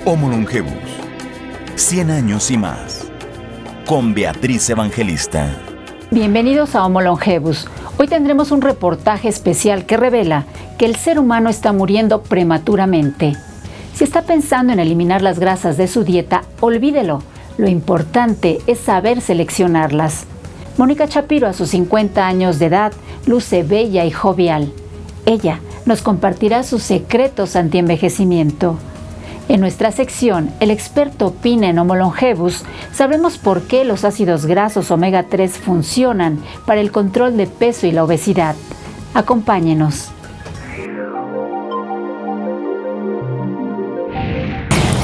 Homo Longevus, 100 años y más, con Beatriz Evangelista. Bienvenidos a Homo Longevus. Hoy tendremos un reportaje especial que revela que el ser humano está muriendo prematuramente. Si está pensando en eliminar las grasas de su dieta, olvídelo. Lo importante es saber seleccionarlas. Mónica Chapiro, a sus 50 años de edad, luce bella y jovial. Ella nos compartirá sus secretos anti-envejecimiento. En nuestra sección, el experto opina en Homo Longevus, sabremos por qué los ácidos grasos omega 3 funcionan para el control de peso y la obesidad. Acompáñenos.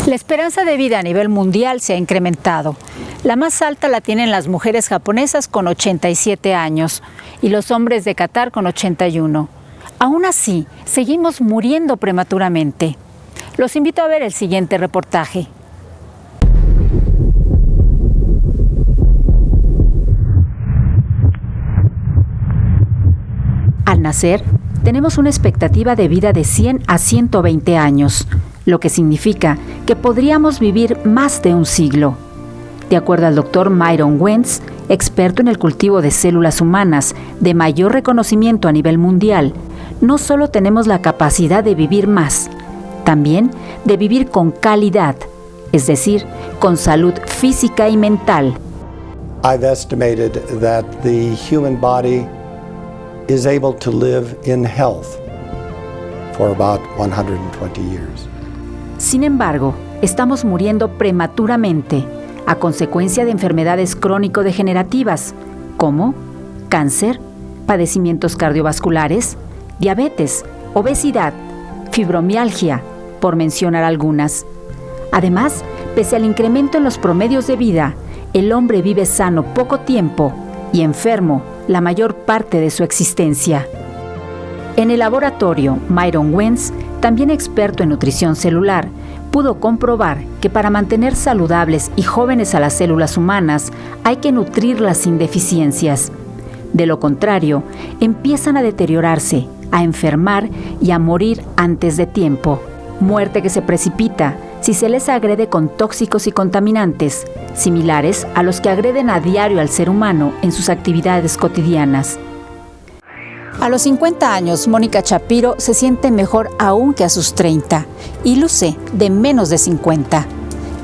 La esperanza de vida a nivel mundial se ha incrementado. La más alta la tienen las mujeres japonesas con 87 años y los hombres de Qatar con 81. Aún así, seguimos muriendo prematuramente. Los invito a ver el siguiente reportaje. Al nacer, tenemos una expectativa de vida de 100 a 120 años, lo que significa que podríamos vivir más de un siglo. De acuerdo al Dr. Myron Wentz, experto en el cultivo de células humanas de mayor reconocimiento a nivel mundial, no solo tenemos la capacidad de vivir más, también de vivir con calidad, es decir, con salud física y mental. I've estimated that the human body is able to live in health for about 120 years. Sin embargo, estamos muriendo prematuramente a consecuencia de enfermedades crónico-degenerativas como cáncer, padecimientos cardiovasculares, diabetes, obesidad, fibromialgia, por mencionar algunas. Además, pese al incremento en los promedios de vida, el hombre vive sano poco tiempo y enfermo la mayor parte de su existencia. En el laboratorio, Myron Wentz, también experto en nutrición celular, pudo comprobar que para mantener saludables y jóvenes a las células humanas hay que nutrirlas sin deficiencias. De lo contrario, empiezan a deteriorarse, a enfermar y a morir antes de tiempo. Muerte que se precipita si se les agrede con tóxicos y contaminantes, similares a los que agreden a diario al ser humano en sus actividades cotidianas. A los 50 años, Mónica Chapiro se siente mejor aún que a sus 30 y luce de menos de 50.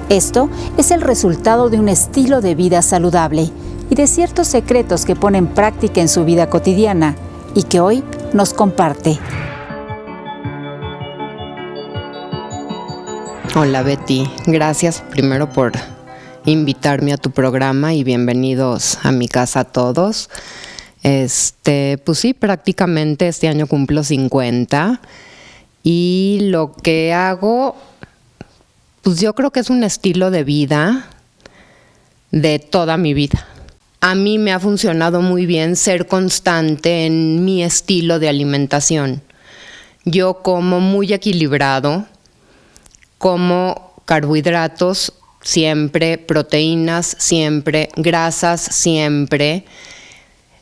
Esto es el resultado de un estilo de vida saludable y de ciertos secretos que pone en práctica en su vida cotidiana y que hoy nos comparte. Hola Betty, gracias primero por invitarme a tu programa y bienvenidos a mi casa a todos. Pues sí, prácticamente este año cumplo 50 y lo que hago, pues yo creo que es un estilo de vida de toda mi vida. A mí me ha funcionado muy bien ser constante en mi estilo de alimentación. Yo como muy equilibrado, como carbohidratos siempre, proteínas siempre, grasas siempre.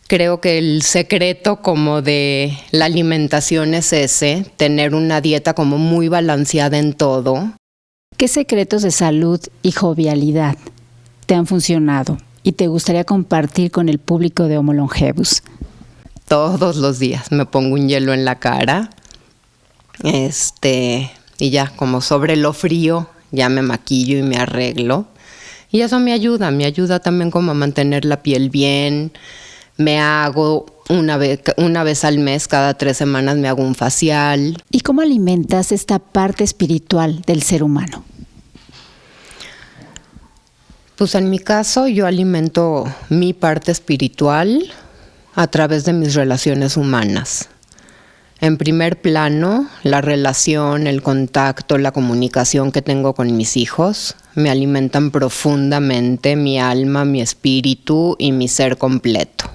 Creo que el secreto como de la alimentación es ese, tener una dieta como muy balanceada en todo. ¿Qué secretos de salud y jovialidad te han funcionado y te gustaría compartir con el público de Homo Longevus? Todos los días me pongo un hielo en la cara, y ya como sobre lo frío, ya me maquillo y me arreglo. Y eso me ayuda también como a mantener la piel bien. Me hago una vez al mes, cada 3 semanas me hago un facial. ¿Y cómo alimentas esta parte espiritual del ser humano? Pues en mi caso yo alimento mi parte espiritual a través de mis relaciones humanas. En primer plano, la relación, el contacto, la comunicación que tengo con mis hijos me alimentan profundamente mi alma, mi espíritu y mi ser completo.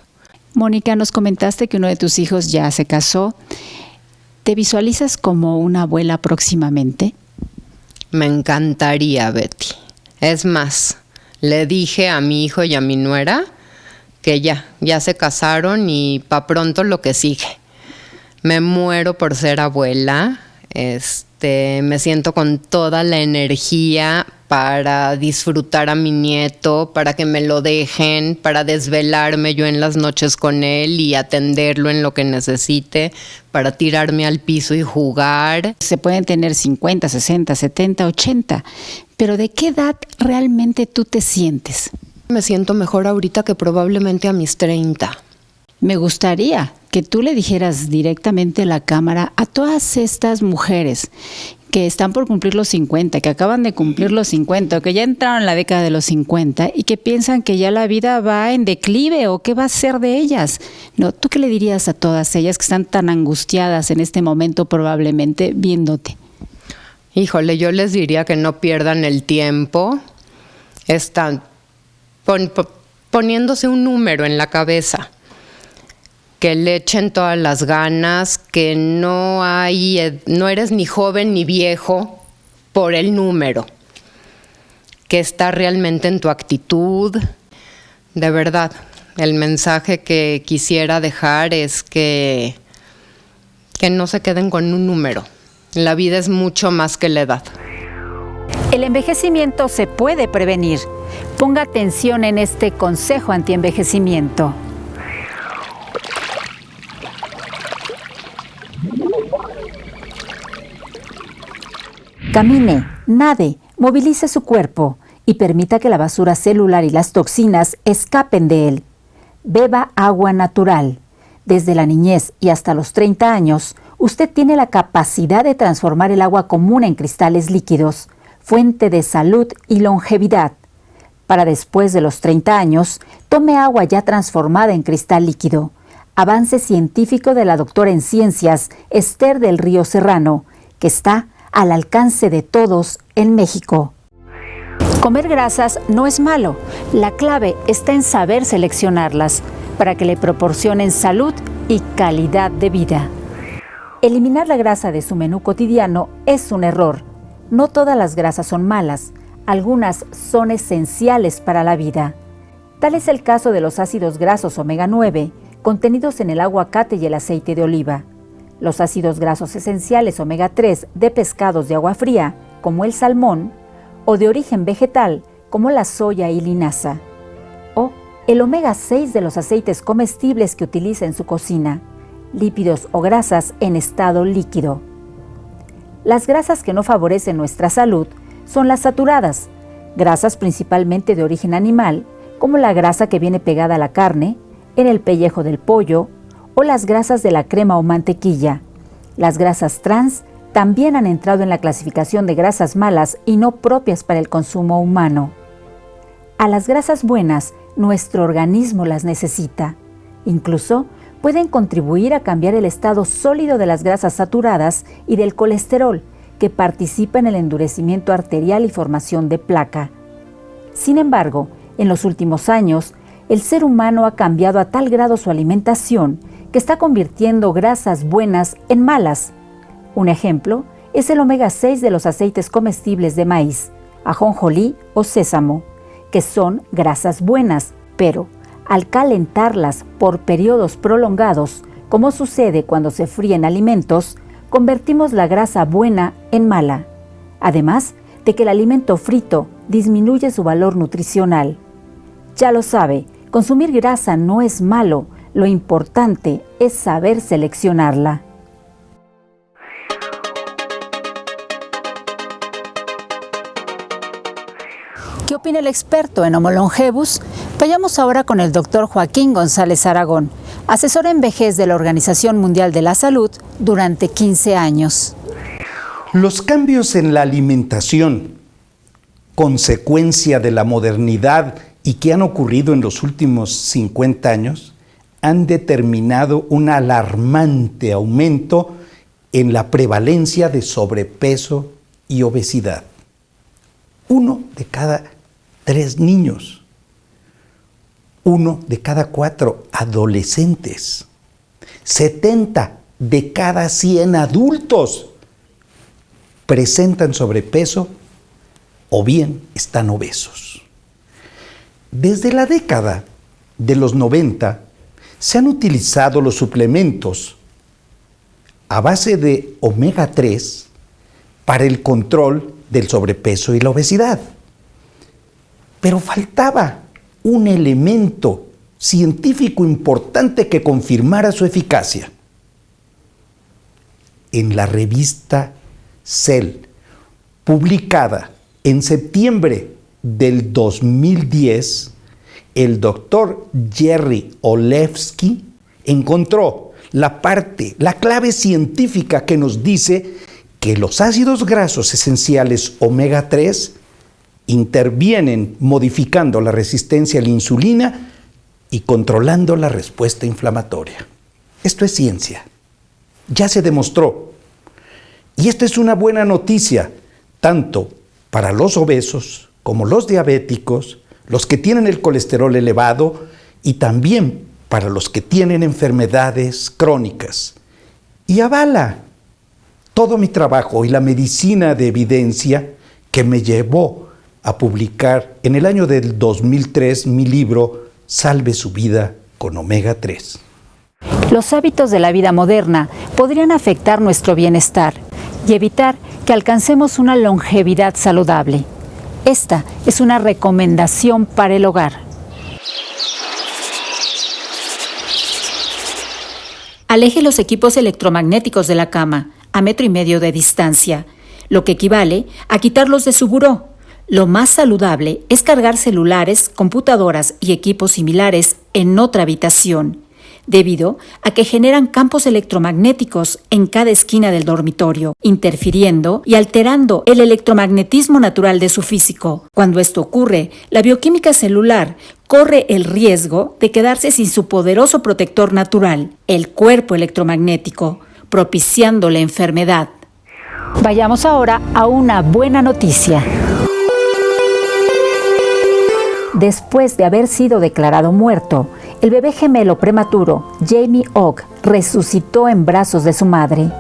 Mónica, nos comentaste que uno de tus hijos ya se casó. ¿Te visualizas como una abuela próximamente? Me encantaría, Betty. Es más, le dije a mi hijo y a mi nuera que ya se casaron y pa' pronto lo que sigue. Me muero por ser abuela. Me siento con toda la energía para disfrutar a mi nieto, para que me lo dejen, para desvelarme yo en las noches con él y atenderlo en lo que necesite, para tirarme al piso y jugar. Se pueden tener 50, 60, 70, 80, pero ¿de qué edad realmente tú te sientes? Me siento mejor ahorita que probablemente a mis 30. Me gustaría que tú le dijeras directamente a la cámara a todas estas mujeres que están por cumplir los 50, que acaban de cumplir los 50, o que ya entraron en la década de los 50 y que piensan que ya la vida va en declive o qué va a ser de ellas. No, ¿tú qué le dirías a todas ellas que están tan angustiadas en este momento probablemente viéndote? Híjole, yo les diría que no pierdan el tiempo. Están poniéndose un número en la cabeza. Que le echen todas las ganas, que no eres ni joven ni viejo por el número, que está realmente en tu actitud. De verdad, el mensaje que quisiera dejar es que no se queden con un número. La vida es mucho más que la edad. El envejecimiento se puede prevenir. Ponga atención en este consejo antienvejecimiento. Camine, nade, movilice su cuerpo y permita que la basura celular y las toxinas escapen de él. Beba agua natural. Desde la niñez y hasta los 30 años, usted tiene la capacidad de transformar el agua común en cristales líquidos, fuente de salud y longevidad. Para después de los 30 años, tome agua ya transformada en cristal líquido. Avance científico de la doctora en ciencias Esther del Río Serrano, que está al alcance de todos en México. Comer grasas no es malo. La clave está en saber seleccionarlas para que le proporcionen salud y calidad de vida. Eliminar la grasa de su menú cotidiano es un error. No todas las grasas son malas. Algunas son esenciales para la vida. Tal es el caso de los ácidos grasos omega 9, contenidos en el aguacate y el aceite de oliva. Los ácidos grasos esenciales omega 3 de pescados de agua fría, como el salmón, o de origen vegetal, como la soya y linaza. O el omega 6 de los aceites comestibles que utiliza en su cocina, lípidos o grasas en estado líquido. Las grasas que no favorecen nuestra salud son las saturadas, grasas principalmente de origen animal, como la grasa que viene pegada a la carne, en el pellejo del pollo, o las grasas de la crema o mantequilla. Las grasas trans también han entrado en la clasificación de grasas malas y no propias para el consumo humano. A las grasas buenas, nuestro organismo las necesita. Incluso pueden contribuir a cambiar el estado sólido de las grasas saturadas y del colesterol, que participa en el endurecimiento arterial y formación de placa. Sin embargo, en los últimos años, el ser humano ha cambiado a tal grado su alimentación que está convirtiendo grasas buenas en malas. Un ejemplo es el omega 6 de los aceites comestibles de maíz, ajonjolí o sésamo, que son grasas buenas, pero al calentarlas por periodos prolongados, como sucede cuando se fríen alimentos, convertimos la grasa buena en mala. Además de que el alimento frito disminuye su valor nutricional. Ya lo sabe, consumir grasa no es malo, lo importante es saber seleccionarla. ¿Qué opina el experto en Homo Longevus? Vayamos ahora con el doctor Joaquín González Aragón, asesor en vejez de la Organización Mundial de la Salud durante 15 años. Los cambios en la alimentación, consecuencia de la modernidad y que han ocurrido en los últimos 50 años, han determinado un alarmante aumento en la prevalencia de sobrepeso y obesidad. 1 de cada 3 niños, 1 de cada 4 adolescentes, 70 de cada 100 adultos presentan sobrepeso o bien están obesos. Desde la década de los 90 se han utilizado los suplementos a base de omega 3 para el control del sobrepeso y la obesidad. Pero faltaba un elemento científico importante que confirmara su eficacia. En la revista Cell, publicada en septiembre del 2010, el doctor Jerry Olewski encontró la clave científica que nos dice que los ácidos grasos esenciales omega 3 intervienen modificando la resistencia a la insulina y controlando la respuesta inflamatoria. Esto es ciencia. Ya se demostró. Y esta es una buena noticia, tanto para los obesos como los diabéticos, los que tienen el colesterol elevado y también para los que tienen enfermedades crónicas. Y avala todo mi trabajo y la medicina de evidencia que me llevó a publicar en el año del 2003 mi libro Salve su vida con omega 3. Los hábitos de la vida moderna podrían afectar nuestro bienestar y evitar que alcancemos una longevidad saludable. Esta es una recomendación para el hogar. Aleje los equipos electromagnéticos de la cama a 1,5 metros de distancia, lo que equivale a quitarlos de su buró. Lo más saludable es cargar celulares, computadoras y equipos similares en otra habitación, debido a que generan campos electromagnéticos en cada esquina del dormitorio, interfiriendo y alterando el electromagnetismo natural de su físico. Cuando esto ocurre, la bioquímica celular corre el riesgo de quedarse sin su poderoso protector natural, el cuerpo electromagnético, propiciando la enfermedad. Vayamos ahora a una buena noticia. Después de haber sido declarado muerto, el bebé gemelo prematuro, Jamie Ogg, resucitó en brazos de su madre.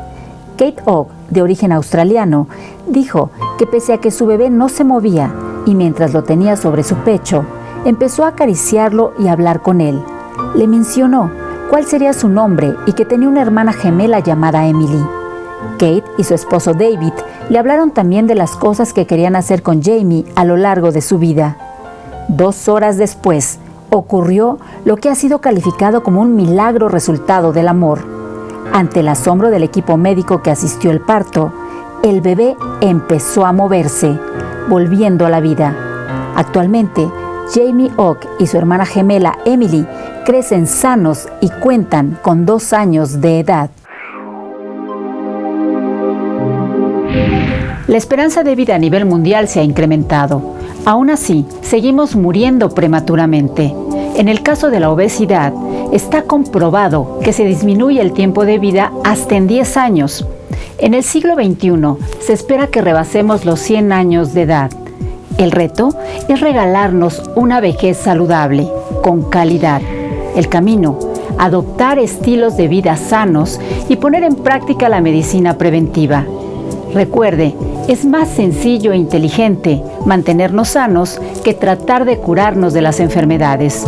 Kate Ogg, de origen australiano, dijo que pese a que su bebé no se movía y mientras lo tenía sobre su pecho, empezó a acariciarlo y a hablar con él. Le mencionó cuál sería su nombre y que tenía una hermana gemela llamada Emily. Kate y su esposo David le hablaron también de las cosas que querían hacer con Jamie a lo largo de su vida. 2 horas después, ocurrió lo que ha sido calificado como un milagro resultado del amor. Ante el asombro del equipo médico que asistió al parto, el bebé empezó a moverse, volviendo a la vida. Actualmente, Jamie Ogg y su hermana gemela Emily crecen sanos y cuentan con 2 años de edad. La esperanza de vida a nivel mundial se ha incrementado. Aún así, seguimos muriendo prematuramente. En el caso de la obesidad, está comprobado que se disminuye el tiempo de vida hasta en 10 años. En el siglo XXI, se espera que rebasemos los 100 años de edad. El reto es regalarnos una vejez saludable, con calidad. El camino, adoptar estilos de vida sanos y poner en práctica la medicina preventiva. Recuerde, es más sencillo e inteligente mantenernos sanos que tratar de curarnos de las enfermedades.